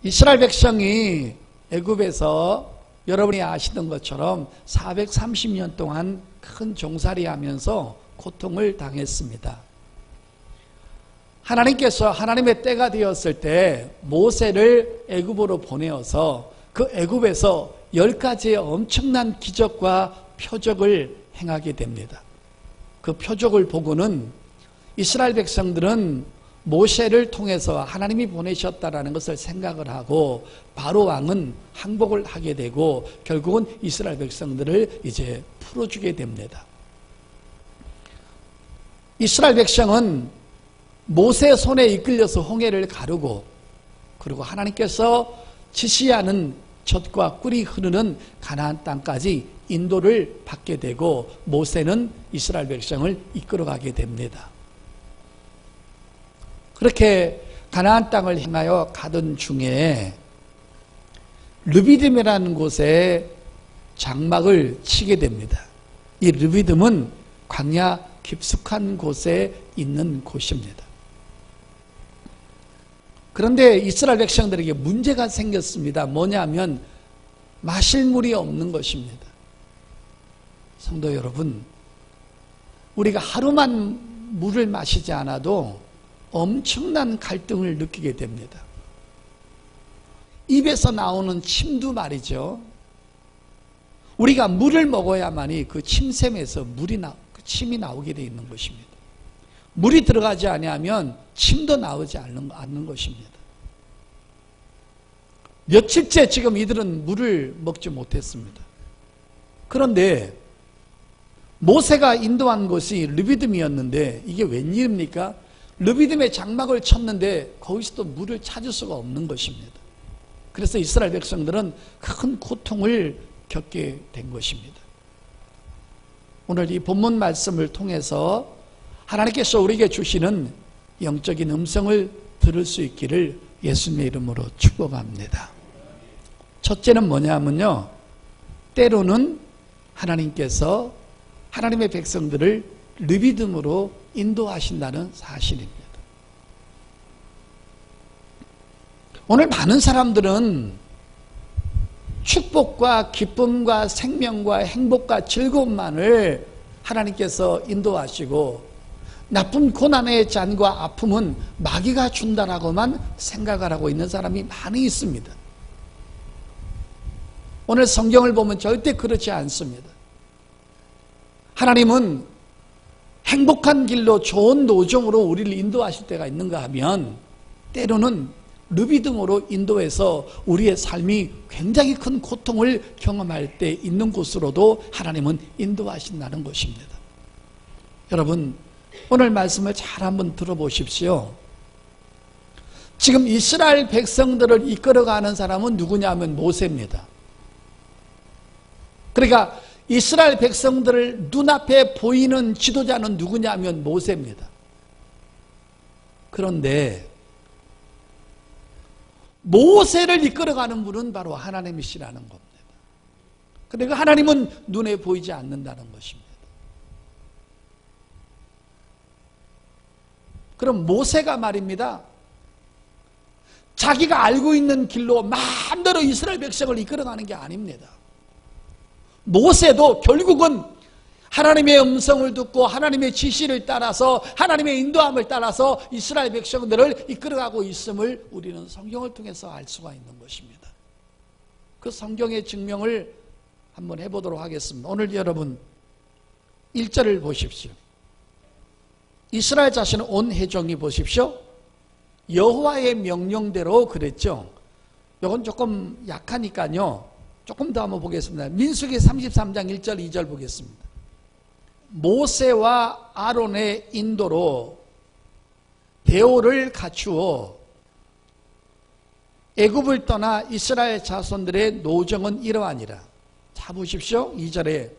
이스라엘 백성이 애굽에서 여러분이 아시던 것처럼 430년 동안 큰 종살이하면서 고통을 당했습니다. 하나님께서 하나님의 때가 되었을 때 모세를 애굽으로 보내어서 그 애굽에서 10가지의 엄청난 기적과 표적을 행하게 됩니다. 그 표적을 보고는 이스라엘 백성들은 모세를 통해서 하나님이 보내셨다라는 것을 생각을 하고 바로 왕은 항복을 하게 되고 결국은 이스라엘 백성들을 이제 풀어주게 됩니다. 이스라엘 백성은 모세 손에 이끌려서 홍해를 가르고 그리고 하나님께서 지시하는 젖과 꿀이 흐르는 가나안 땅까지 인도를 받게 되고 모세는 이스라엘 백성을 이끌어가게 됩니다. 그렇게 가나안 땅을 향하여 가던 중에 르비딤이라는 곳에 장막을 치게 됩니다. 이 르비딤은 광야 깊숙한 곳에 있는 곳입니다. 그런데 이스라엘 백성들에게 문제가 생겼습니다. 뭐냐면 마실 물이 없는 것입니다. 성도 여러분, 우리가 하루만 물을 마시지 않아도 엄청난 갈등을 느끼게 됩니다. 입에서 나오는 침도 말이죠. 우리가 물을 먹어야만이 그 침샘에서 침이 나오게 되어 있는 것입니다. 물이 들어가지 아니하면 침도 나오지 않는 것입니다. 며칠째 지금 이들은 물을 먹지 못했습니다. 그런데 모세가 인도한 곳이 르비딤이었는데 이게 웬일입니까? 르비딤에 장막을 쳤는데 거기서도 물을 찾을 수가 없는 것입니다. 그래서 이스라엘 백성들은 큰 고통을 겪게 된 것입니다. 오늘 이 본문 말씀을 통해서 하나님께서 우리에게 주시는 영적인 음성을 들을 수 있기를 예수님의 이름으로 축복합니다. 첫째는 뭐냐면요, 때로는 하나님께서 하나님의 백성들을 르비딤으로 인도하신다는 사실입니다. 오늘 많은 사람들은 축복과 기쁨과 생명과 행복과 즐거움만을 하나님께서 인도하시고 나쁜 고난의 잔과 아픔은 마귀가 준다라고만 생각을 하고 있는 사람이 많이 있습니다. 오늘 성경을 보면 절대 그렇지 않습니다. 하나님은 행복한 길로 좋은 노정으로 우리를 인도하실 때가 있는가 하면 때로는 르비딤으로 인도해서 우리의 삶이 굉장히 큰 고통을 경험할 때 있는 곳으로도 하나님은 인도하신다는 것입니다. 여러분, 오늘 말씀을 잘 한번 들어보십시오. 지금 이스라엘 백성들을 이끌어가는 사람은 누구냐면 모세입니다. 그러니까 이스라엘 백성들을 눈앞에 보이는 지도자는 누구냐면 모세입니다. 그런데 모세를 이끌어가는 분은 바로 하나님이시라는 겁니다. 그러니까 하나님은 눈에 보이지 않는다는 것입니다. 그럼 모세가 말입니다, 자기가 알고 있는 길로 마음대로 이스라엘 백성을 이끌어가는 게 아닙니다. 모세도 결국은 하나님의 음성을 듣고 하나님의 지시를 따라서 하나님의 인도함을 따라서 이스라엘 백성들을 이끌어가고 있음을 우리는 성경을 통해서 알 수가 있는 것입니다. 그 성경의 증명을 한번 해보도록 하겠습니다. 오늘 여러분 1절을 보십시오. 이스라엘 자신은 온 회중이 보십시오. 여호와의 명령대로 그랬죠. 이건 조금 약하니까요, 조금 더 한번 보겠습니다. 민수기 33장 1절 2절 보겠습니다. 모세와 아론의 인도로 대오를 갖추어 애굽을 떠나 이스라엘 자손들의 노정은 이러하니라. 자 보십시오. 2절에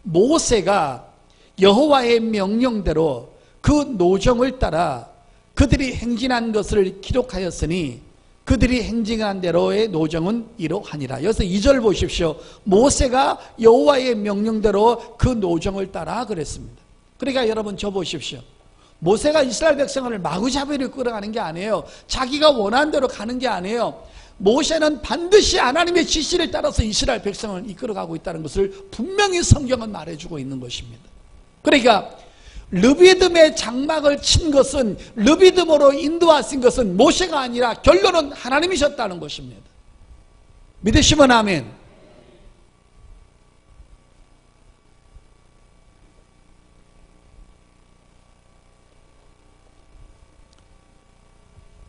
모세가 여호와의 명령대로 그 노정을 따라 그들이 행진한 것을 기록하였으니 그들이 행진한 대로의 노정은 이러하니라. 여기서 2절 보십시오. 모세가 여호와의 명령대로 그 노정을 따라 그랬습니다. 그러니까 여러분 저 보십시오. 모세가 이스라엘 백성을 마구잡이로 끌어가는 게 아니에요. 자기가 원하는 대로 가는 게 아니에요. 모세는 반드시 하나님의 지시를 따라서 이스라엘 백성을 이끌어가고 있다는 것을 분명히 성경은 말해주고 있는 것입니다. 그러니까 르비딤의 장막을 친 것은, 르비딤으로 인도하신 것은 모세가 아니라 결론은 하나님이셨다는 것입니다. 믿으시면 아멘.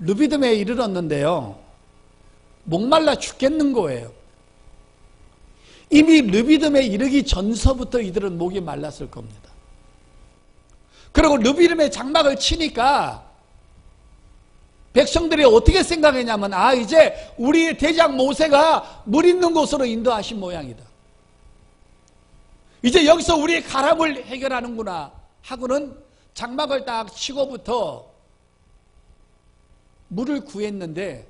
르비딤에 이르렀는데요, 목말라 죽겠는 거예요. 이미 르비딤에 이르기 전서부터 이들은 목이 말랐을 겁니다. 그리고 르비딤의 장막을 치니까 백성들이 어떻게 생각했냐면, 아, 이제 우리 대장 모세가 물 있는 곳으로 인도하신 모양이다. 이제 여기서 우리의 가람을 해결하는구나 하고는 장막을 딱 치고부터 물을 구했는데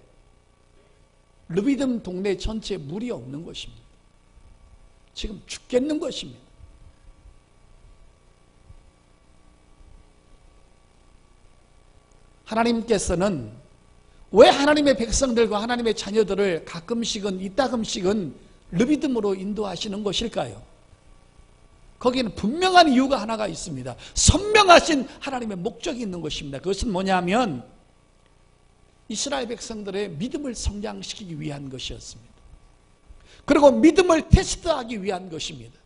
르비딤 동네 전체에 물이 없는 것입니다. 지금 죽겠는 것입니다. 하나님께서는 왜 하나님의 백성들과 하나님의 자녀들을 가끔씩은 이따금씩은 르비딤으로 인도하시는 것일까요? 거기는 분명한 이유가 하나가 있습니다. 선명하신 하나님의 목적이 있는 것입니다. 그것은 뭐냐면 이스라엘 백성들의 믿음을 성장시키기 위한 것이었습니다. 그리고 믿음을 테스트하기 위한 것입니다.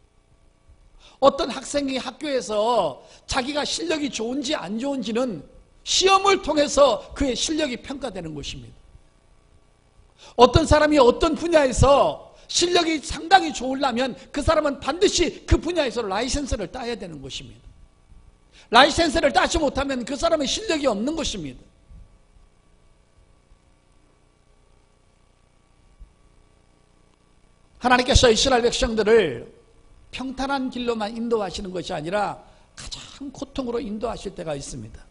어떤 학생이 학교에서 자기가 실력이 좋은지 안 좋은지는 시험을 통해서 그의 실력이 평가되는 것입니다. 어떤 사람이 어떤 분야에서 실력이 상당히 좋으려면 그 사람은 반드시 그 분야에서 라이센스를 따야 되는 것입니다. 라이센스를 따지 못하면 그 사람은 실력이 없는 것입니다. 하나님께서 이스라엘 백성들을 평탄한 길로만 인도하시는 것이 아니라 가장 고통으로 인도하실 때가 있습니다.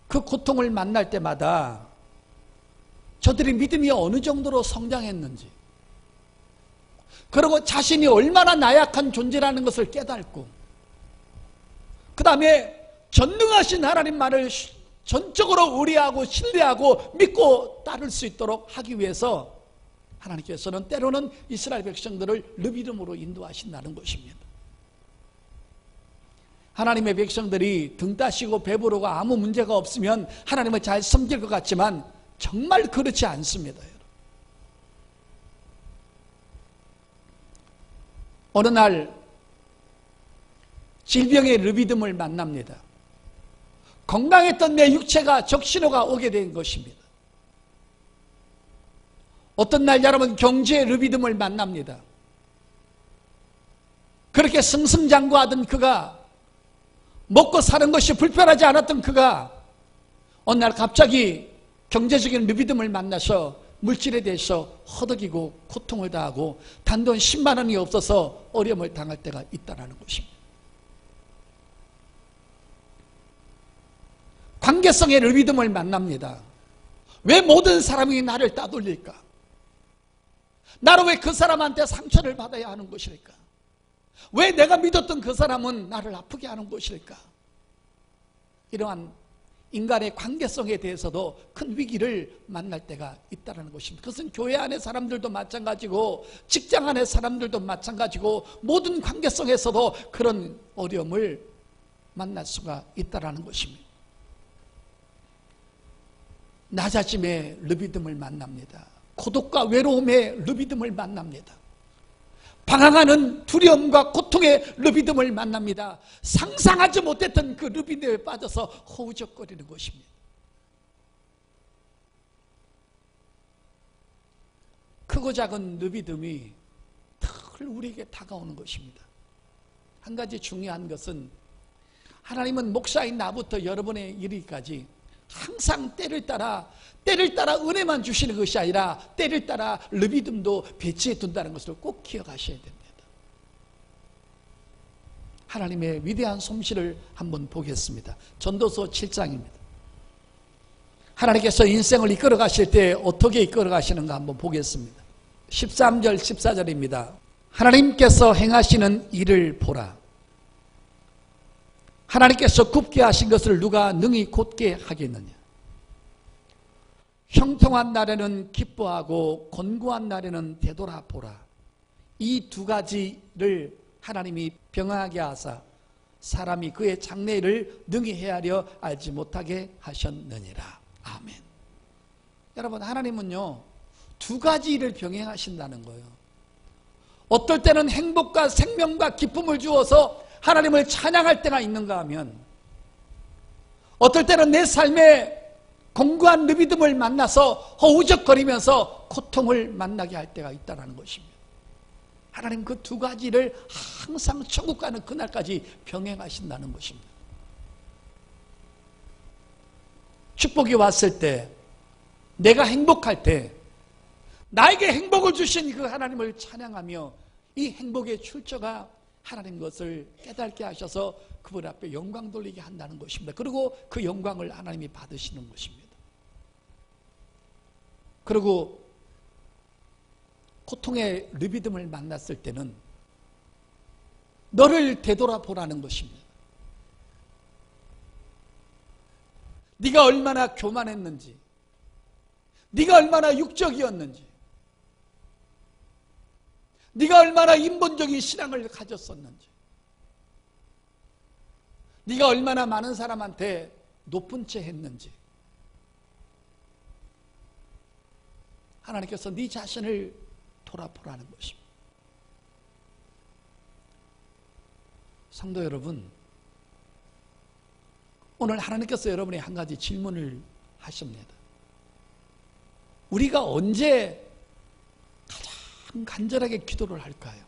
그 고통을 만날 때마다 저들이 믿음이 어느 정도로 성장했는지, 그리고 자신이 얼마나 나약한 존재라는 것을 깨닫고, 그 다음에 전능하신 하나님 말을 전적으로 의뢰하고 신뢰하고 믿고 따를 수 있도록 하기 위해서 하나님께서는 때로는 이스라엘 백성들을 르비딤으로 인도하신다는 것입니다. 하나님의 백성들이 등 따시고 배부르고 아무 문제가 없으면 하나님을 잘 섬길 것 같지만 정말 그렇지 않습니다. 어느 날 질병의 르비딤을 만납니다. 건강했던 내 육체가 적신호가 오게 된 것입니다. 어떤 날 여러분 경제의 르비딤을 만납니다. 그렇게 승승장구하던 그가, 먹고 사는 것이 불편하지 않았던 그가 어느 날 갑자기 경제적인 르비딤을 만나서 물질에 대해서 허덕이고 고통을 당하고 단돈 10만 원이 없어서 어려움을 당할 때가 있다는 것입니다. 관계성의 르비딤을 만납니다. 왜 모든 사람이 나를 따돌릴까? 나는 왜 그 사람한테 상처를 받아야 하는 것일까? 왜 내가 믿었던 그 사람은 나를 아프게 하는 것일까? 이러한 인간의 관계성에 대해서도 큰 위기를 만날 때가 있다는 것입니다. 그것은 교회 안의 사람들도 마찬가지고 직장 안의 사람들도 마찬가지고 모든 관계성에서도 그런 어려움을 만날 수가 있다는 것입니다. 낮아짐의 르비딤을 만납니다. 고독과 외로움의 르비딤을 만납니다. 방황하는 두려움과 고통의 르비딤을 만납니다. 상상하지 못했던 그 르비딤에 빠져서 허우적거리는 것입니다. 크고 작은 르비딤이 늘 우리에게 다가오는 것입니다. 한 가지 중요한 것은 하나님은 목사인 나부터 여러분의 이르기까지 항상 때를 따라 은혜만 주시는 것이 아니라 때를 따라 르비딤도 배치해 둔다는 것을 꼭 기억하셔야 됩니다. 하나님의 위대한 솜씨를 한번 보겠습니다. 전도서 7장입니다. 하나님께서 인생을 이끌어 가실 때 어떻게 이끌어 가시는가 한번 보겠습니다. 13절 14절입니다. 하나님께서 행하시는 일을 보라. 하나님께서 굽게 하신 것을 누가 능히 곧게 하겠느냐. 형통한 날에는 기뻐하고 곤고한 날에는 되돌아보라. 이 두 가지를 하나님이 병하게 하사 사람이 그의 장래일을 능히 헤아려 알지 못하게 하셨느니라. 아멘. 여러분, 하나님은요 두 가지 일을 병행하신다는 거예요. 어떨 때는 행복과 생명과 기쁨을 주어서 하나님을 찬양할 때가 있는가 하면, 어떨 때는 내 삶에 공고한 느비듬을 만나서 허우적거리면서 고통을 만나게 할 때가 있다는 것입니다. 하나님 그 두 가지를 항상 천국 가는 그날까지 병행하신다는 것입니다. 축복이 왔을 때, 내가 행복할 때 나에게 행복을 주신 그 하나님을 찬양하며 이 행복의 출처가 하나님 것을 깨닫게 하셔서 그분 앞에 영광 돌리게 한다는 것입니다. 그리고 그 영광을 하나님이 받으시는 것입니다. 그리고 고통의 르비듬을 만났을 때는 너를 되돌아보라는 것입니다. 네가 얼마나 교만했는지, 네가 얼마나 육적이었는지, 네가 얼마나 인본적인 신앙을 가졌었는지, 네가 얼마나 많은 사람한테 높은 채 했는지, 하나님께서 네 자신을 돌아보라는 것입니다. 성도 여러분, 오늘 하나님께서 여러분의 한 가지 질문을 하십니다. 우리가 언제 가장 간절하게 기도를 할까요?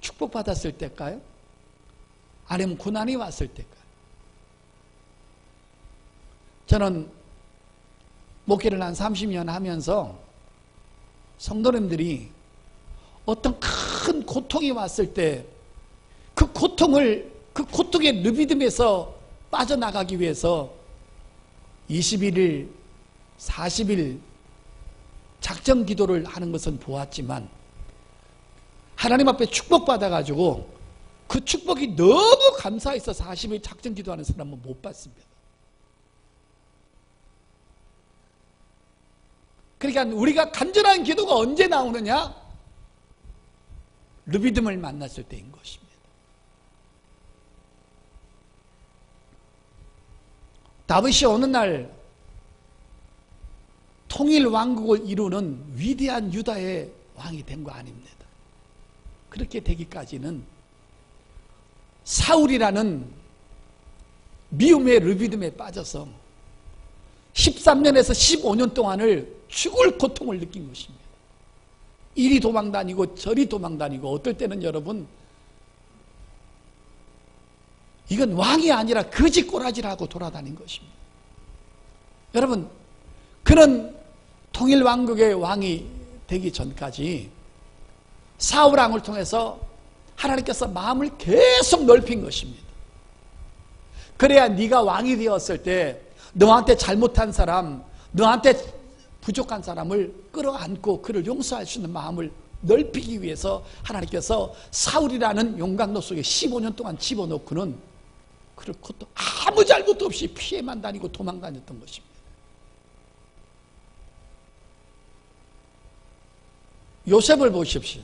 축복받았을 때일까요? 아니면 고난이 왔을 때일까요? 저는 목회를 한 30년 하면서 성도님들이 어떤 큰 고통이 왔을 때 그 고통의 르비듬에서 빠져나가기 위해서 21일, 40일 작정 기도를 하는 것은 보았지만, 하나님 앞에 축복받아가지고 그 축복이 너무 감사해서 40일 작정 기도하는 사람은 못 봤습니다. 그러니까 우리가 간절한 기도가 언제 나오느냐? 르비듬을 만났을 때인 것입니다. 다윗이 어느 날 통일 왕국을 이루는 위대한 유다의 왕이 된 거 아닙니다. 그렇게 되기까지는 사울이라는 미움의 르비듬에 빠져서 13년에서 15년 동안을 죽을 고통을 느낀 것입니다. 이리 도망다니고 저리 도망다니고, 어떨 때는 여러분 이건 왕이 아니라 거지 꼬라지라고 돌아다닌 것입니다. 여러분, 그는 통일왕국의 왕이 되기 전까지 사울왕을 통해서 하나님께서 마음을 계속 넓힌 것입니다. 그래야 네가 왕이 되었을 때 너한테 잘못한 사람, 너한테 부족한 사람을 끌어안고 그를 용서할 수 있는 마음을 넓히기 위해서 하나님께서 사울이라는 용광로 속에 15년 동안 집어넣고는 그렇고 아무 잘못도 없이 피해만 다니고 도망다녔던 것입니다. 요셉을 보십시오.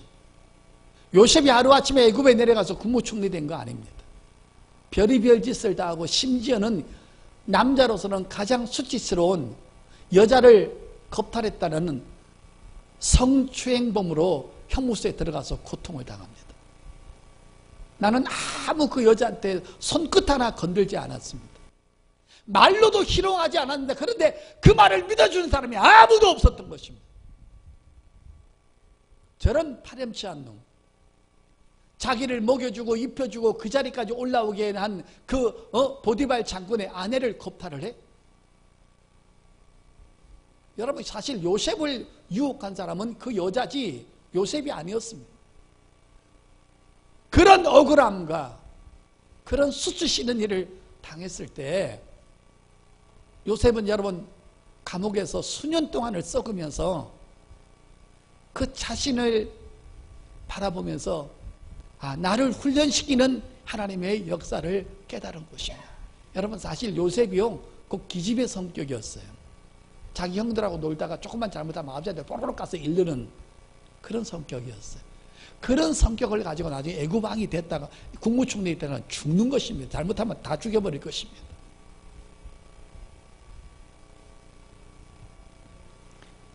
요셉이 하루아침에 애굽에 내려가서 국무총리 된 거 아닙니다. 별의별 짓을 다 하고, 심지어는 남자로서는 가장 수치스러운 여자를 겁탈했다는 성추행범으로 형무소에 들어가서 고통을 당합니다. 나는 아무 그 여자한테 손끝 하나 건들지 않았습니다. 말로도 희롱하지 않았는데, 그런데 그 말을 믿어주는 사람이 아무도 없었던 것입니다. 저런 파렴치한 놈, 자기를 먹여주고 입혀주고 그 자리까지 올라오게 한 그 보디발 장군의 아내를 겁탈을 해? 여러분, 사실 요셉을 유혹한 사람은 그 여자지 요셉이 아니었습니다. 그런 억울함과 그런 수치시는 일을 당했을 때 요셉은 여러분 감옥에서 수년 동안을 썩으면서 그 자신을 바라보면서 나를 훈련시키는 하나님의 역사를 깨달은 것입니다. 여러분, 사실 요셉이요 꼭 기집애 성격이었어요. 자기 형들하고 놀다가 조금만 잘못하면 아버지한테 뽀로로 가서 일르는 그런 성격이었어요. 그런 성격을 가지고 나중에 애국왕이 됐다가 국무총리 때는 죽는 것입니다. 잘못하면 다 죽여버릴 것입니다.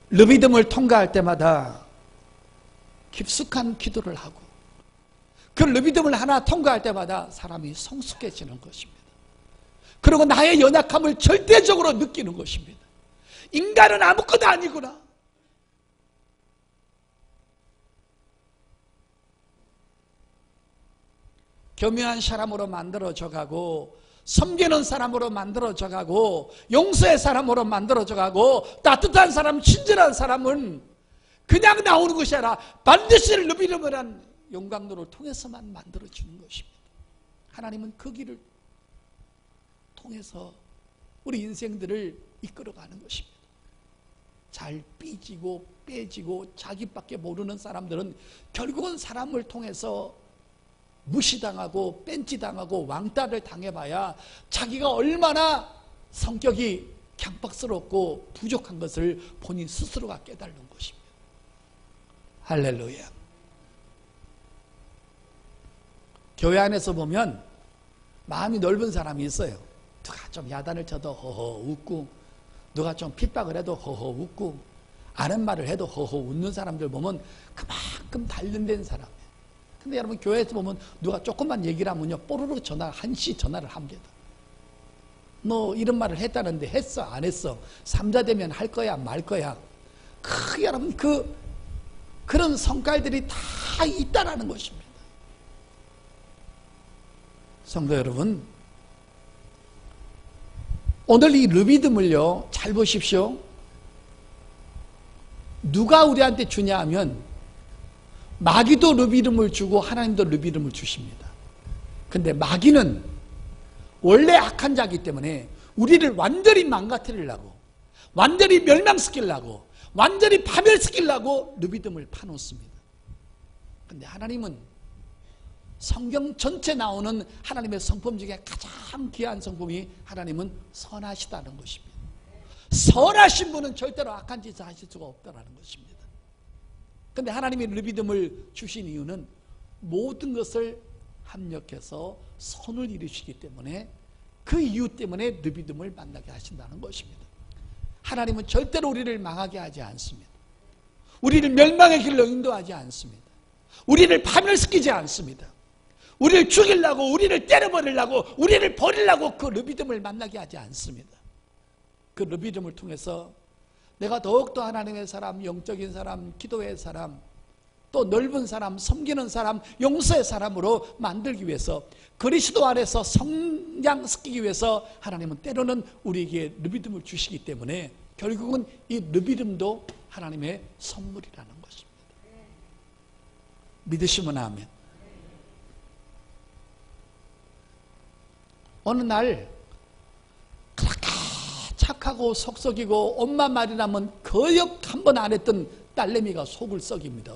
르비딤을 통과할 때마다 깊숙한 기도를 하고 그 르비딤을 하나 통과할 때마다 사람이 성숙해지는 것입니다. 그리고 나의 연약함을 절대적으로 느끼는 것입니다. 인간은 아무것도 아니구나. 교묘한 사람으로 만들어져 가고 섬기는 사람으로 만들어져 가고 용서의 사람으로 만들어져 가고 따뜻한 사람, 친절한 사람은 그냥 나오는 것이 아니라 반드시 르비딤을 한 용광로를 통해서만 만들어지는 것입니다. 하나님은 그 길을 통해서 우리 인생들을 이끌어가는 것입니다. 잘 삐지고 빼지고 자기밖에 모르는 사람들은 결국은 사람을 통해서 무시당하고 뺀찌당하고 왕따를 당해봐야 자기가 얼마나 성격이 강박스럽고 부족한 것을 본인 스스로가 깨달는 것입니다. 할렐루야. 교회 안에서 보면 마음이 넓은 사람이 있어요. 누가 좀 야단을 쳐도 허허 웃고, 누가 좀 핍박을 해도 허허 웃고, 아는 말을 해도 허허 웃는 사람들 보면 그만큼 단련된 사람. 근데 여러분 교회에서 보면 누가 조금만 얘기를 하면요 뽀로로 전화 한시 전화를 합니다. 너 이런 말을 했다는데 했어 안 했어? 삼자되면 할 거야 말 거야? 여러분 그런 성깔들이 다 있다라는 것입니다. 성도 여러분, 오늘 이 르비딤을요 잘 보십시오. 누가 우리한테 주냐 하면 마귀도 르비딤을 주고 하나님도 르비딤을 주십니다. 근데 마귀는 원래 악한 자이기 때문에 우리를 완전히 망가뜨리려고, 완전히 멸망시키려고, 완전히 파멸시키려고 르비딤을 파놓습니다. 근데 하나님은 성경 전체 나오는 하나님의 성품 중에 가장 귀한 성품이 하나님은 선하시다는 것입니다. 선하신 분은 절대로 악한 짓을 하실 수가 없다는 것입니다. 그런데 하나님이 르비딤을 주신 이유는 모든 것을 합력해서 선을 이루시기 때문에 그 이유 때문에 르비딤을 만나게 하신다는 것입니다. 하나님은 절대로 우리를 망하게 하지 않습니다. 우리를 멸망의 길로 인도하지 않습니다. 우리를 파멸시키지 않습니다. 우리를 죽이려고, 우리를 때려버리려고, 우리를 버리려고 그 르비딤을 만나게 하지 않습니다. 그 르비딤을 통해서 내가 더욱더 하나님의 사람, 영적인 사람, 기도의 사람, 또 넓은 사람, 섬기는 사람, 용서의 사람으로 만들기 위해서, 그리스도 안에서 성장시키기 위해서 하나님은 때로는 우리에게 르비딤을 주시기 때문에 결국은 이 르비딤도 하나님의 선물이라는 것입니다. 믿으시면 아멘. 어느 날 그렇게 착하고 속썩이고 엄마 말이라면 거역 한 번 안 했던 딸내미가 속을 썩입니다.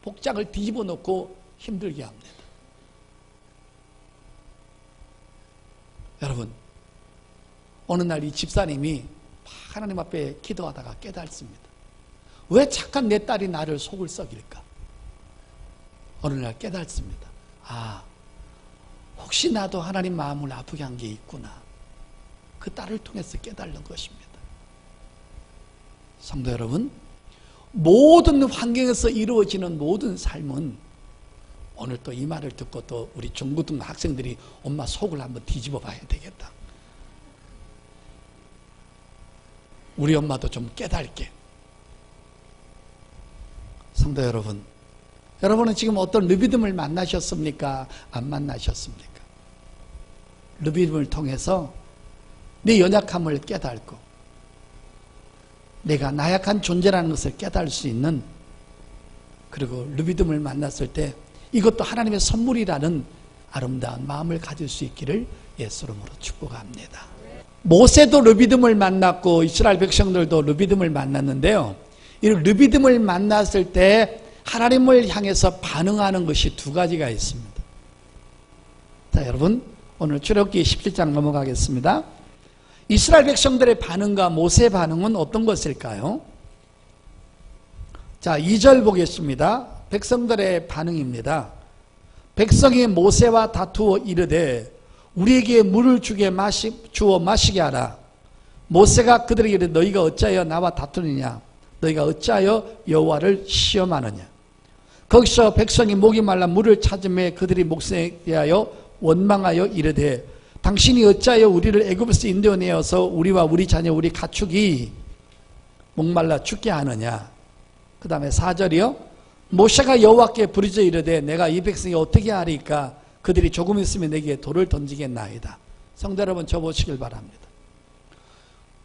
복장을 뒤집어 놓고 힘들게 합니다. 여러분, 어느 날 이 집사님이 하나님 앞에 기도하다가 깨닫습니다. 왜 착한 내 딸이 나를 속을 썩일까? 어느 날 깨닫습니다. 혹시 나도 하나님 마음을 아프게 한 게 있구나. 그 딸을 통해서 깨달는 것입니다. 성도 여러분, 모든 환경에서 이루어지는 모든 삶은 오늘 또 이 말을 듣고 또 우리 중고등 학생들이 엄마 속을 한번 뒤집어 봐야 되겠다. 우리 엄마도 좀 깨달게. 성도 여러분, 여러분은 지금 어떤 르비딤을 만나셨습니까? 안 만나셨습니까? 르비딤을 통해서 내 연약함을 깨닫고 내가 나약한 존재라는 것을 깨달을 수 있는, 그리고 르비딤을 만났을 때 이것도 하나님의 선물이라는 아름다운 마음을 가질 수 있기를 예수 이름으로 축복합니다. 모세도 르비딤을 만났고 이스라엘 백성들도 르비딤을 만났는데요, 이 르비딤을 만났을 때 하나님을 향해서 반응하는 것이 두 가지가 있습니다. 자, 여러분 오늘 출애굽기 17장 넘어가겠습니다. 이스라엘 백성들의 반응과 모세의 반응은 어떤 것일까요? 자, 2절 보겠습니다. 백성들의 반응입니다. 백성이 모세와 다투어 이르되 우리에게 물을 주어 마시게 하라. 모세가 그들에게 이르되 너희가 어찌하여 나와 다투느냐? 너희가 어찌하여 여호와를 시험하느냐? 거기서 백성이 목이 말라 물을 찾음에 그들이 목성에 대하여 원망하여 이르되 당신이 어찌하여 우리를 애굽에서 인도내어서 우리와 우리 자녀 우리 가축이 목말라 죽게 하느냐? 그 다음에 4절이요. 모세가 여호와께 부르짖어 이르되 내가 이 백성이 어떻게 하리까? 그들이 조금 있으면 내게 돌을 던지겠나이다. 성도 여러분, 저 보시길 바랍니다.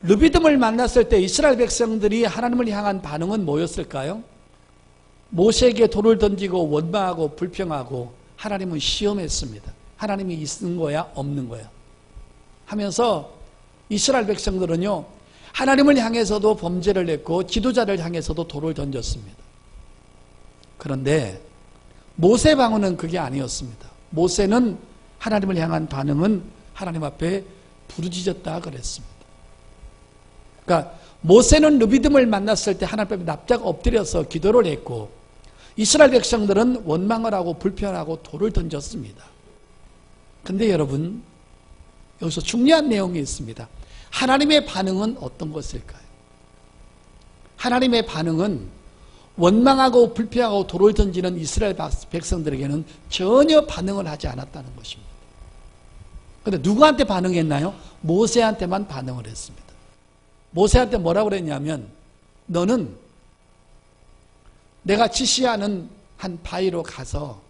르비딤을 만났을 때 이스라엘 백성들이 하나님을 향한 반응은 뭐였을까요? 모세에게 돌을 던지고 원망하고 불평하고 하나님은 시험했습니다. 하나님이 있는 거야 없는 거야 하면서 이스라엘 백성들은요, 하나님을 향해서도 범죄를 했고 지도자를 향해서도 돌을 던졌습니다. 그런데 모세 방언은 그게 아니었습니다. 모세는 하나님을 향한 반응은 하나님 앞에 부르짖었다 그랬습니다. 그러니까 모세는 르비딤을 만났을 때 하나님 앞에 납작 엎드려서 기도를 했고 이스라엘 백성들은 원망을 하고 불평하고 돌을 던졌습니다. 근데 여러분, 여기서 중요한 내용이 있습니다. 하나님의 반응은 어떤 것일까요? 하나님의 반응은 원망하고 불평하고 돌을 던지는 이스라엘 백성들에게는 전혀 반응을 하지 않았다는 것입니다. 그런데 누구한테 반응했나요? 모세한테만 반응을 했습니다. 모세한테 뭐라고 그랬냐면 너는 내가 지시하는 한 바위로 가서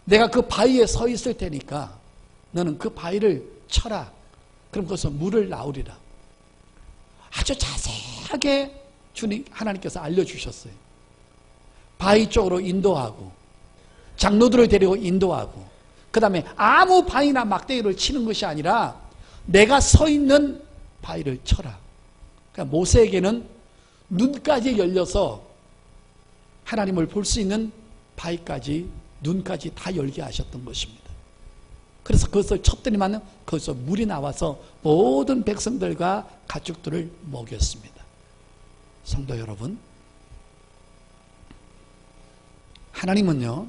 내가 그 바위에 서 있을 테니까 너는 그 바위를 쳐라. 그럼 거기서 물을 나오리라. 아주 자세하게 주님 하나님께서 알려주셨어요. 바위 쪽으로 인도하고 장로들을 데리고 인도하고 그 다음에 아무 바위나 막대기를 치는 것이 아니라 내가 서 있는 바위를 쳐라. 그러니까 모세에게는 눈까지 열려서 하나님을 볼 수 있는 바위까지 눈까지 다 열게 하셨던 것입니다. 그래서 그것을 쳤더니만 거기서 물이 나와서 모든 백성들과 가축들을 먹였습니다. 성도 여러분, 하나님은요,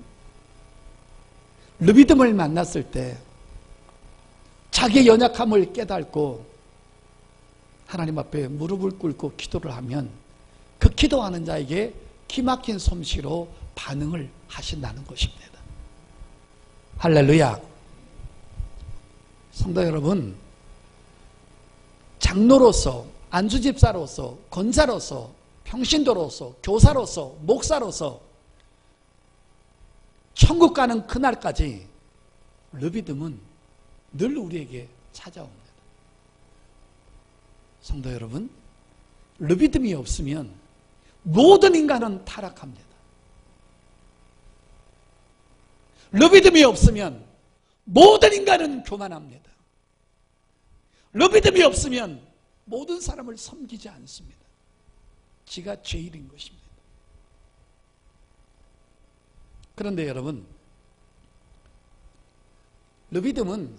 르비딤을 만났을 때 자기의 연약함을 깨닫고 하나님 앞에 무릎을 꿇고 기도를 하면 그 기도하는 자에게 기막힌 솜씨로 반응을 하신다는 것입니다. 할렐루야. 성도 여러분, 장로로서, 안수집사로서, 권사로서, 평신도로서, 교사로서, 목사로서 천국 가는 그날까지 르비딤은 늘 우리에게 찾아옵니다. 성도 여러분, 르비딤이 없으면 모든 인간은 타락합니다. 르비딤이 없으면 모든 인간은 교만합니다. 르비딤이 없으면 모든 사람을 섬기지 않습니다. 지가 제일인 것입니다. 그런데 여러분, 르비딤은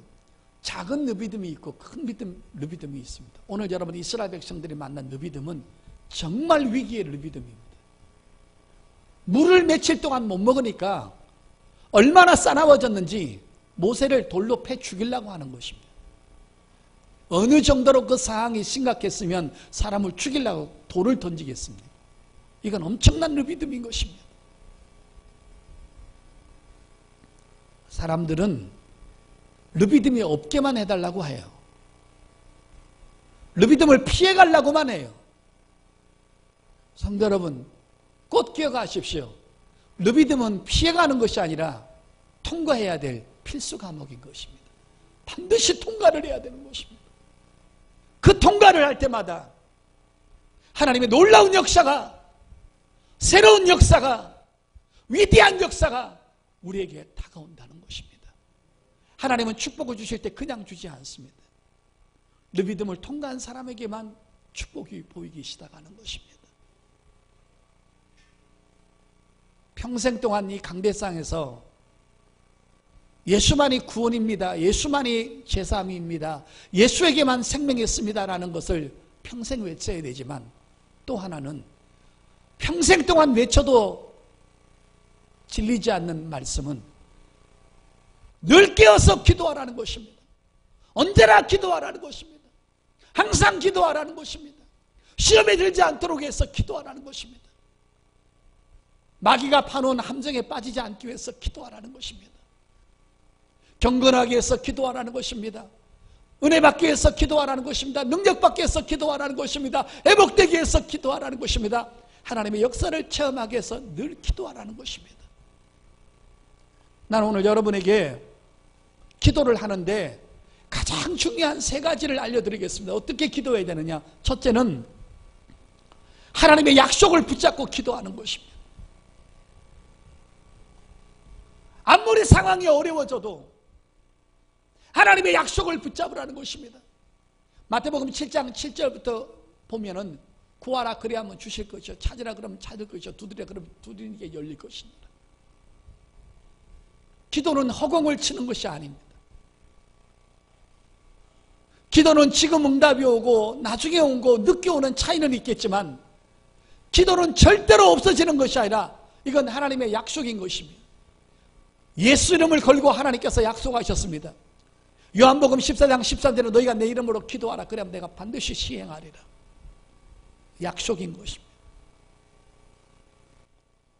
작은 르비딤이 있고 큰 르비딤이 있습니다. 오늘 여러분 이스라엘 백성들이 만난 르비딤은 정말 위기의 르비딤입니다. 물을 며칠 동안 못 먹으니까 얼마나 싸나워졌는지 모세를 돌로 패 죽이려고 하는 것입니다. 어느 정도로 그 상황이 심각했으면 사람을 죽이려고 돌을 던지겠습니까? 이건 엄청난 르비딤인 것입니다. 사람들은 르비딤이 없게만 해달라고 해요. 르비딤을 피해가려고만 해요. 성도 여러분, 꼭 기억하십시오. 르비딤은 피해가는 것이 아니라 통과해야 될 필수 과목인 것입니다. 반드시 통과를 해야 되는 것입니다. 그 통과를 할 때마다 하나님의 놀라운 역사가, 새로운 역사가, 위대한 역사가 우리에게 다가온다는 것입니다. 하나님은 축복을 주실 때 그냥 주지 않습니다. 르비딤을 통과한 사람에게만 축복이 보이기 시작하는 것입니다. 평생 동안 이 강대상에서 예수만이 구원입니다. 예수만이 제사함입니다. 예수에게만 생명이 있습니다라는 것을 평생 외쳐야 되지만, 또 하나는 평생 동안 외쳐도 질리지 않는 말씀은 늘 깨어서 기도하라는 것입니다. 언제나 기도하라는 것입니다. 항상 기도하라는 것입니다. 시험에 들지 않도록 해서 기도하라는 것입니다. 마귀가 파놓은 함정에 빠지지 않기 위해서 기도하라는 것입니다. 경건하게 해서 기도하라는 것입니다. 은혜 받기 위해서 기도하라는 것입니다. 능력 받기 위해서 기도하라는 것입니다. 회복되기 위해서 기도하라는 것입니다. 하나님의 역사를 체험하기 위해서 늘 기도하라는 것입니다. 나는 오늘 여러분에게 기도를 하는데 가장 중요한 세 가지를 알려드리겠습니다. 어떻게 기도해야 되느냐? 첫째는 하나님의 약속을 붙잡고 기도하는 것입니다. 아무리 상황이 어려워져도 하나님의 약속을 붙잡으라는 것입니다. 마태복음 7장 7절부터 보면은 구하라 그리하면 주실 것이요, 찾으라 그러면 찾을 것이요, 두드리라 그러면 두드리게 열릴 것입니다. 기도는 허공을 치는 것이 아닙니다. 기도는 지금 응답이 오고 나중에 오고 늦게 오는 차이는 있겠지만, 기도는 절대로 없어지는 것이 아니라 이건 하나님의 약속인 것입니다. 예수 이름을 걸고 하나님께서 약속하셨습니다. 요한복음 14장 13절에 너희가 내 이름으로 기도하라 그러면 내가 반드시 시행하리라. 약속인 것입니다.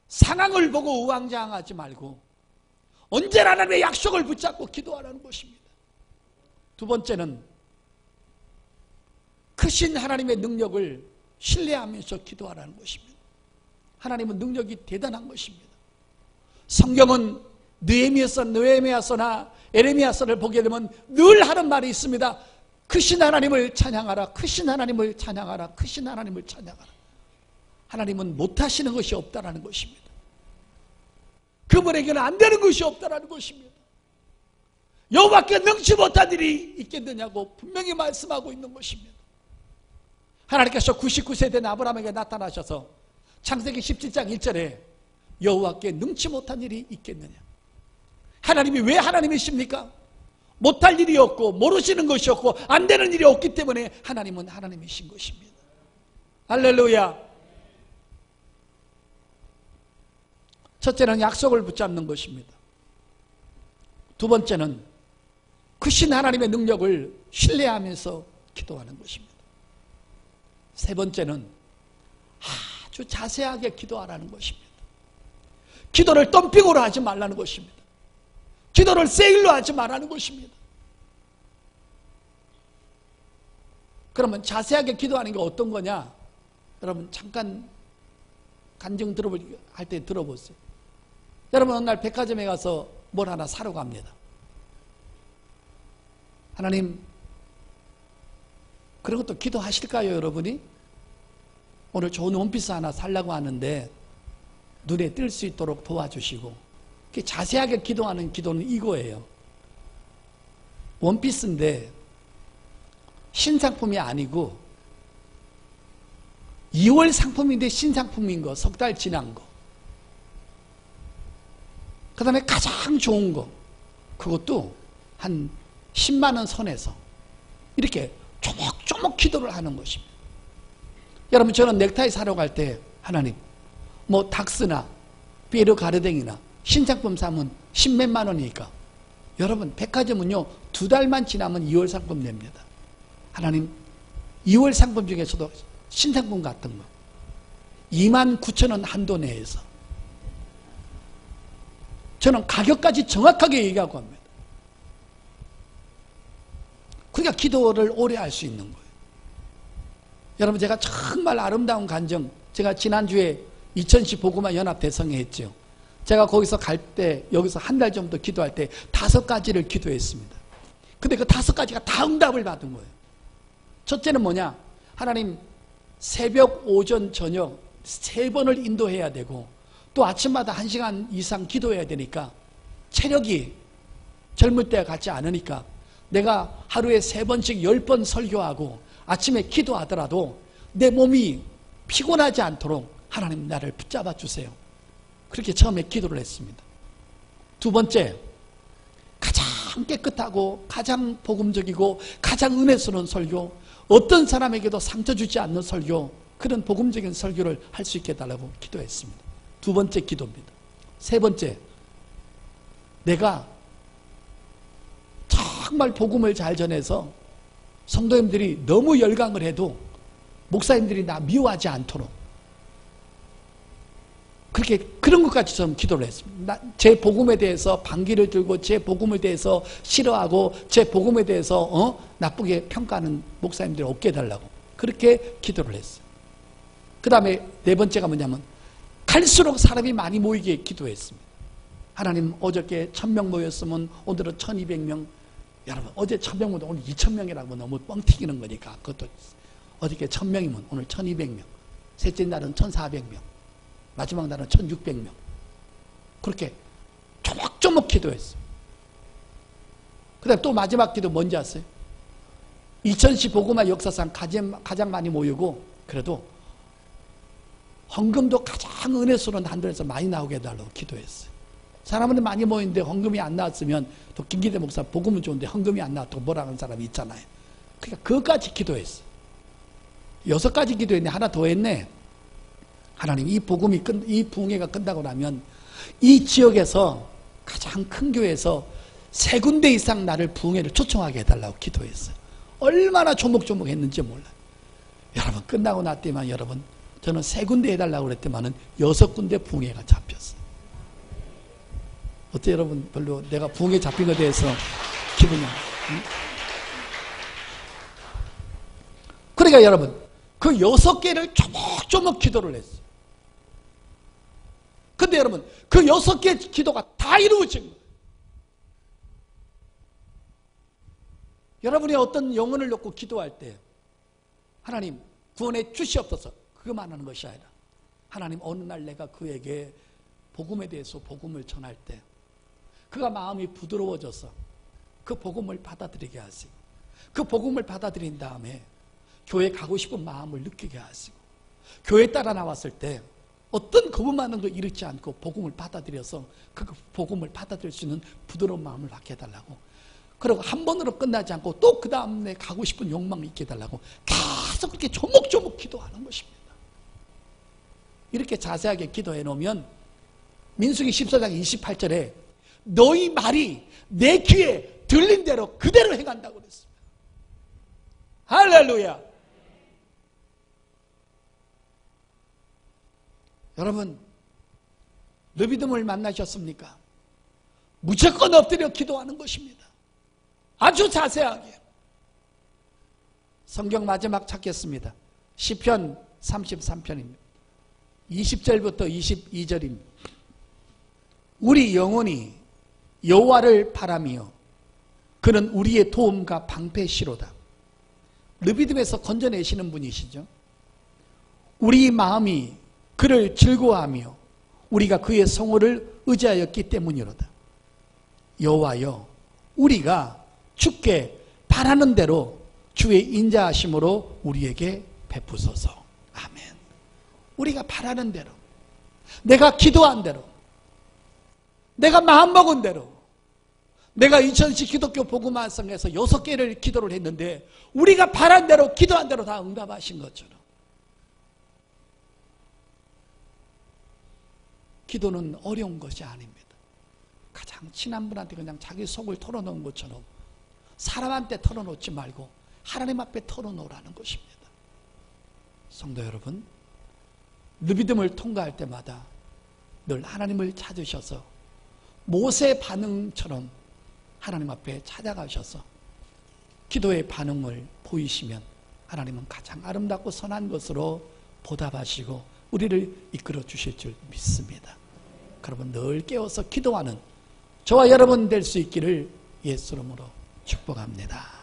상황을 보고 우왕좌왕하지 말고 언제나 하나님의 약속을 붙잡고 기도하라는 것입니다. 두 번째는 크신 하나님의 능력을 신뢰하면서 기도하라는 것입니다. 하나님은 능력이 대단한 것입니다. 성경은 느헤미야서나 에레미야서를 보게 되면 늘 하는 말이 있습니다. 크신 하나님을 찬양하라, 크신 하나님을 찬양하라, 크신 하나님을 찬양하라. 하나님은 못하시는 것이 없다라는 것입니다. 그분에게는 안 되는 것이 없다라는 것입니다. 여호와께 능치 못한 일이 있겠느냐고 분명히 말씀하고 있는 것입니다. 하나님께서 99세 된 아브라함에게 나타나셔서 창세기 17장 1절에 여호와께 능치 못한 일이 있겠느냐. 하나님이 왜 하나님이십니까? 못할 일이 없고 모르시는 것이 없고 안 되는 일이 없기 때문에 하나님은 하나님이신 것입니다. 할렐루야. 첫째는 약속을 붙잡는 것입니다. 두 번째는 크신 하나님의 능력을 신뢰하면서 기도하는 것입니다. 세 번째는 아주 자세하게 기도하라는 것입니다. 기도를 덤핑으로 하지 말라는 것입니다. 기도를 세일로 하지 말라는 것입니다. 그러면 자세하게 기도하는 게 어떤 거냐? 여러분 잠깐 간증 할 때 들어보세요. 여러분 어느 날 백화점에 가서 뭘 하나 사러 갑니다. 하나님, 그런 것도 기도하실까요, 여러분이? 오늘 좋은 원피스 하나 살려고 하는데 눈에 띌 수 있도록 도와주시고, 자세하게 기도하는 기도는 이거예요. 원피스인데 신상품이 아니고 2월 상품인데 신상품인 거, 석 달 지난 거. 그 다음에 가장 좋은 거, 그것도 한 10만 원 선에서 이렇게 조목조목 기도를 하는 것입니다. 여러분, 저는 넥타이 사러 갈 때 하나님, 뭐 닥스나 피에르 가르댕이나 신상품 사면 10몇만 원이니까, 여러분 백화점은요 2달만 지나면 2월 상품 냅니다. 하나님, 2월 상품 중에서도 신상품 같은 거 29,000원 한도 내에서, 저는 가격까지 정확하게 얘기하고 합니다. 그러니까 기도를 오래 할 수 있는 거예요. 여러분, 제가 정말 아름다운 간증, 제가 지난주에 2010 복음화 연합 대성회 했죠. 제가 거기서 갈 때, 여기서 한 달 정도 기도할 때 5가지를 기도했습니다. 근데 그 5가지가 다 응답을 받은 거예요. 첫째는 뭐냐? 하나님, 새벽, 오전, 저녁 3번을 인도해야 되고, 또 아침마다 1시간 이상 기도해야 되니까 체력이 젊을 때와 같지 않으니까 내가 하루에 3번씩 10번 설교하고 아침에 기도하더라도 내 몸이 피곤하지 않도록 하나님 나를 붙잡아 주세요. 그렇게 처음에 기도를 했습니다. 두 번째, 가장 깨끗하고 가장 복음적이고 가장 은혜스러운 설교, 어떤 사람에게도 상처 주지 않는 설교, 그런 복음적인 설교를 할 수 있게 해달라고 기도했습니다. 두 번째 기도입니다. 세 번째, 내가 정말 복음을 잘 전해서 성도님들이 너무 열광을 해도 목사님들이 나 미워하지 않도록 그런 것까지 좀 기도를 했습니다. 제 복음에 대해서 반기를 들고 제 복음에 대해서 싫어하고 제 복음에 대해서 나쁘게 평가하는 목사님들이 없게 해달라고 그렇게 기도를 했어요. 그 다음에 네 번째가 뭐냐면 갈수록 사람이 많이 모이게 기도했습니다. 하나님, 어저께 1000명 모였으면 오늘은 1200명. 여러분, 어제 1000명 모였는데 오늘 2000명이라고 너무 뻥 튀기는 거니까 그것도 어저께 1000명이면 오늘 1200명, 셋째 날은 1400명, 마지막 날은 1600명. 그렇게 조목조목 기도했어요. 그 다음에 또 마지막 기도 뭔지 아세요? 2000시 복음화 역사상 가장 많이 모이고, 그래도 헌금도 가장 은혜스러운 한들에서 많이 나오게 해달라고 기도했어요. 사람은 많이 모이는데 헌금이 안 나왔으면 또 김기대 목사 복음은 좋은데 헌금이 안 나왔다고 뭐라 하는 사람이 있잖아요. 그러니까 그것까지 기도했어요. 6가지 기도했네. 하나 더 했네. 하나님, 이 부흥회가 끝나고 나면 이 지역에서 가장 큰 교회에서 3군데 이상 나를 부흥회를 초청하게 해달라고 기도했어요. 얼마나 조목조목 했는지 몰라요. 여러분, 끝나고 났더만 여러분, 저는 3군데 해달라고 그랬더만은 6군데 부흥회가 잡혔어요. 어때 여러분? 별로 내가 부흥회 잡힌 것에 대해서 기분이 안 나요? 그러니까 여러분, 그 6개를 조목조목 기도를 했어요. 근데 여러분, 그 6개 기도가 다 이루어진 거예요. 여러분이 어떤 영혼을 놓고 기도할 때 하나님 구원해 주시옵소서, 그것만 하는 것이 아니라 하나님, 어느 날 내가 그에게 복음에 대해서 복음을 전할 때 그가 마음이 부드러워져서 그 복음을 받아들이게 하시고, 그 복음을 받아들인 다음에 교회 가고 싶은 마음을 느끼게 하시고, 교회 따라 나왔을 때 어떤 겁 많은 거 잃지 않고 복음을 받아들여서 그 복음을 받아들일 수 있는 부드러운 마음을 갖게 해달라고, 그리고 한 번으로 끝나지 않고 또 그 다음에 가고 싶은 욕망을 있게 해달라고 계속 그렇게 조목조목 기도하는 것입니다. 이렇게 자세하게 기도해 놓으면 민수기 14장 28절에 너희 말이 내 귀에 들린 대로 그대로 행한다고 그랬습니다. 할렐루야. 여러분, 르비딤을 만나셨습니까? 무조건 엎드려 기도하는 것입니다. 아주 자세하게. 성경 마지막 찾겠습니다. 시편 33편입니다. 20절부터 22절입니다. 우리 영혼이 여호와를 바라며 그는 우리의 도움과 방패시로다. 르비딤에서 건져내시는 분이시죠. 우리 마음이 그를 즐거워하며 우리가 그의 성호를 의지하였기 때문이로다. 여호와여, 우리가 주께 바라는 대로 주의 인자하심으로 우리에게 베푸소서. 아멘. 우리가 바라는 대로, 내가 기도한 대로, 내가 마음먹은 대로, 내가 2000시 기독교 복음화성에서 6개를 기도를 했는데 우리가 바란 대로 기도한 대로 다 응답하신 것처럼, 기도는 어려운 것이 아닙니다. 가장 친한 분한테 그냥 자기 속을 털어놓은 것처럼 사람한테 털어놓지 말고 하나님 앞에 털어놓으라는 것입니다. 성도 여러분, 르비딤을 통과할 때마다 늘 하나님을 찾으셔서 모세 반응처럼 하나님 앞에 찾아가셔서 기도의 반응을 보이시면 하나님은 가장 아름답고 선한 것으로 보답하시고 우리를 이끌어 주실 줄 믿습니다. 여러분, 늘 깨어서 기도하는 저와 여러분 될 수 있기를 예수 이름으로 축복합니다.